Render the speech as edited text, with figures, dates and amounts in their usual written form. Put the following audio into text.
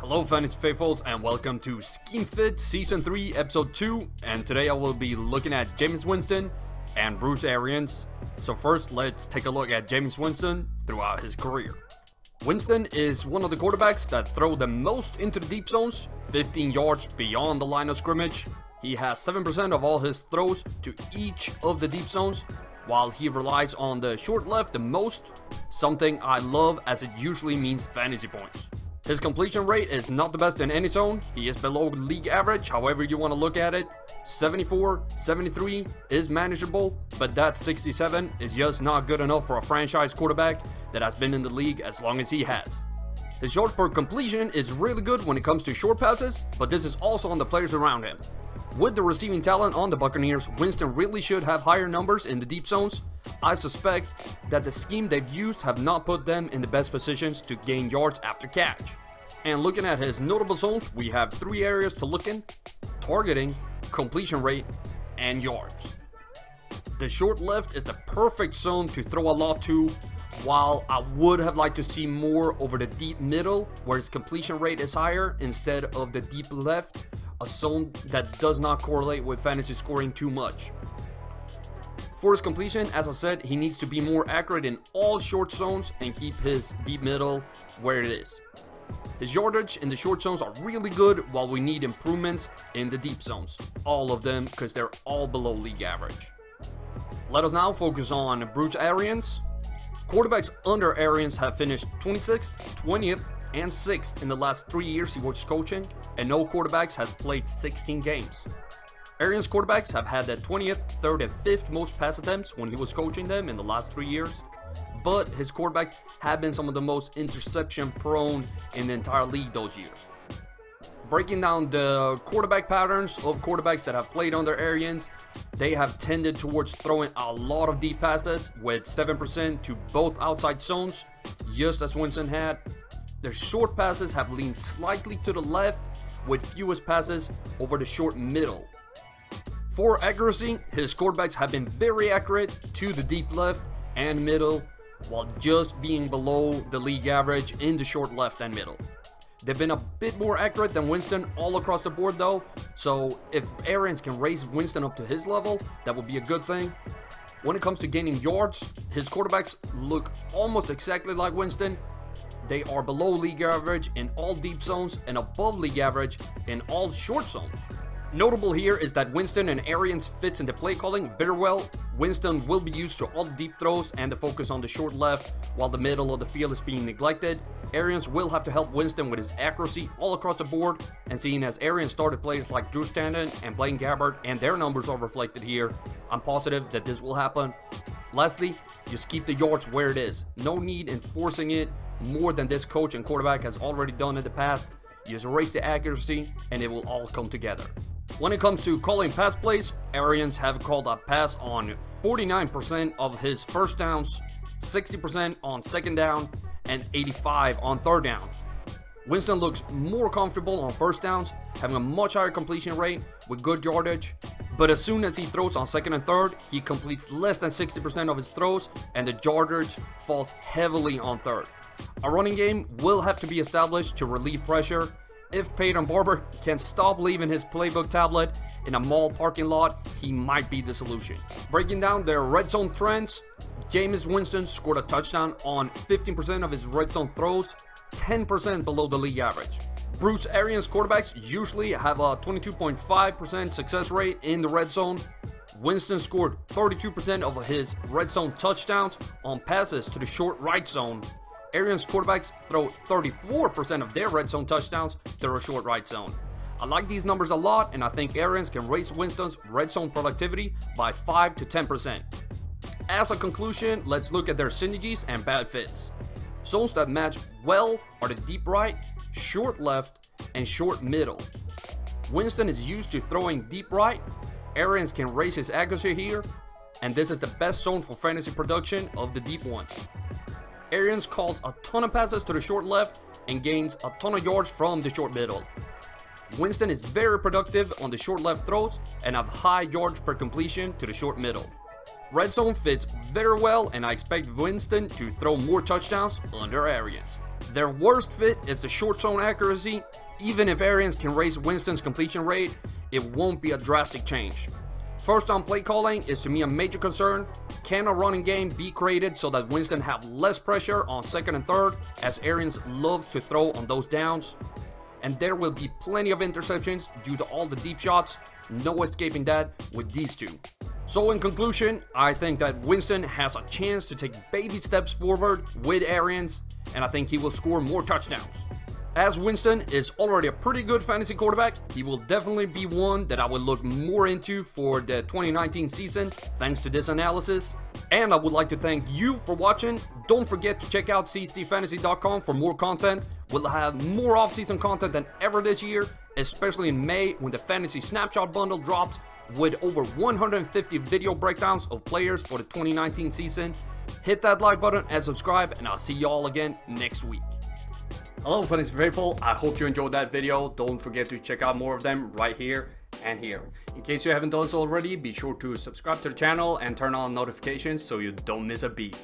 Hello fantasy faithfuls and welcome to Scheme Fit Season 3 Episode 2, and today I will be looking at Jameis Winston and Bruce Arians. So first, let's take a look at Jameis Winston throughout his career. Winston is one of the quarterbacks that throw the most into the deep zones, 15 yards beyond the line of scrimmage. He has 7% of all his throws to each of the deep zones, while he relies on the short left the most, something I love as it usually means fantasy points. His completion rate is not the best in any zone. He is below league average, however you want to look at it. 74, 73 is manageable, but that 67 is just not good enough for a franchise quarterback that has been in the league as long as he has. His yards per completion is really good when it comes to short passes, but this is also on the players around him. With the receiving talent on the Buccaneers, Winston really should have higher numbers in the deep zones. I suspect that the scheme they've used have not put them in the best positions to gain yards after catch. And looking at his notable zones, we have three areas to look in: targeting, completion rate, and yards. The short left is the perfect zone to throw a lot to, while I would have liked to see more over the deep middle, where his completion rate is higher, instead of the deep left, a zone that does not correlate with fantasy scoring too much. For his completion, as I said, he needs to be more accurate in all short zones and keep his deep middle where it is. His yardage in the short zones are really good, while we need improvements in the deep zones. All of them, because they're all below league average. Let us now focus on Bruce Arians. Quarterbacks under Arians have finished 26th, 20th, and 6th in the last 3 years he was coaching, and no quarterbacks has played 16 games. Arians quarterbacks have had the 20th, 3rd, and 5th most pass attempts when he was coaching them in the last 3 years, but his quarterbacks have been some of the most interception prone in the entire league those years. Breaking down the quarterback patterns of quarterbacks that have played under Arians, they have tended towards throwing a lot of deep passes with 7% to both outside zones, just as Winston had. Their short passes have leaned slightly to the left, with fewest passes over the short middle. For accuracy, his quarterbacks have been very accurate to the deep left and middle, while just being below the league average in the short left and middle. They've been a bit more accurate than Winston all across the board though, so if Arians can raise Winston up to his level, that would be a good thing. When it comes to gaining yards, his quarterbacks look almost exactly like Winston. They are below league average in all deep zones and above league average in all short zones. Notable here is that Winston and Arians fits into play calling very well. Winston will be used to all the deep throws and the focus on the short left, while the middle of the field is being neglected. Arians will have to help Winston with his accuracy all across the board, and seeing as Arians started players like Drew Stanton and Blaine Gabbert and their numbers are reflected here, I'm positive that this will happen. Lastly, just keep the yards where it is. No need in forcing it more than this coach and quarterback has already done in the past. Just erase the accuracy and it will all come together. When it comes to calling pass plays, Arians have called a pass on 49% of his first downs, 60% on second down, and 85% on third down. Winston looks more comfortable on first downs, having a much higher completion rate with good yardage, but as soon as he throws on second and third, he completes less than 60% of his throws and the yardage falls heavily on third. A running game will have to be established to relieve pressure. If Peyton Barber can stop leaving his playbook tablet in a mall parking lot, he might be the solution. Breaking down their red zone trends, Jameis Winston scored a touchdown on 15% of his red zone throws, 10% below the league average. Bruce Arians quarterbacks usually have a 22.5% success rate in the red zone. Winston scored 32% of his red zone touchdowns on passes to the short right zone. Arians quarterbacks throw 34% of their red zone touchdowns to the short right zone. I like these numbers a lot, and I think Arians can raise Winston's red zone productivity by 5 to 10%. As a conclusion, let's look at their synergies and bad fits. Zones that match well are the deep right, short left, and short middle. Winston is used to throwing deep right. Arians can raise his accuracy here, and this is the best zone for fantasy production of the deep ones. Arians calls a ton of passes to the short left and gains a ton of yards from the short middle. Winston is very productive on the short left throws and have high yards per completion to the short middle. Red zone fits very well, and I expect Winston to throw more touchdowns under Arians. Their worst fit is the short zone accuracy. Even if Arians can raise Winston's completion rate, it won't be a drastic change. First on play calling is to me a major concern. Can a running game be created so that Winston have less pressure on second and third, as Arians loves to throw on those downs? And there will be plenty of interceptions due to all the deep shots. No escaping that with these two. So in conclusion, I think that Winston has a chance to take baby steps forward with Arians, and I think he will score more touchdowns. As Winston is already a pretty good fantasy quarterback, he will definitely be one that I will look more into for the 2019 season thanks to this analysis. And I would like to thank you for watching. Don't forget to check out cstfantasy.com for more content. We'll have more off-season content than ever this year, especially in May when the Fantasy Snapshot Bundle drops with over 150 video breakdowns of players for the 2019 season. Hit that like button and subscribe, and I'll see y'all again next week. Hello Fantasy Faithful, I hope you enjoyed that video. Don't forget to check out more of them right here and here. In case you haven't done so already, be sure to subscribe to the channel and turn on notifications so you don't miss a beat.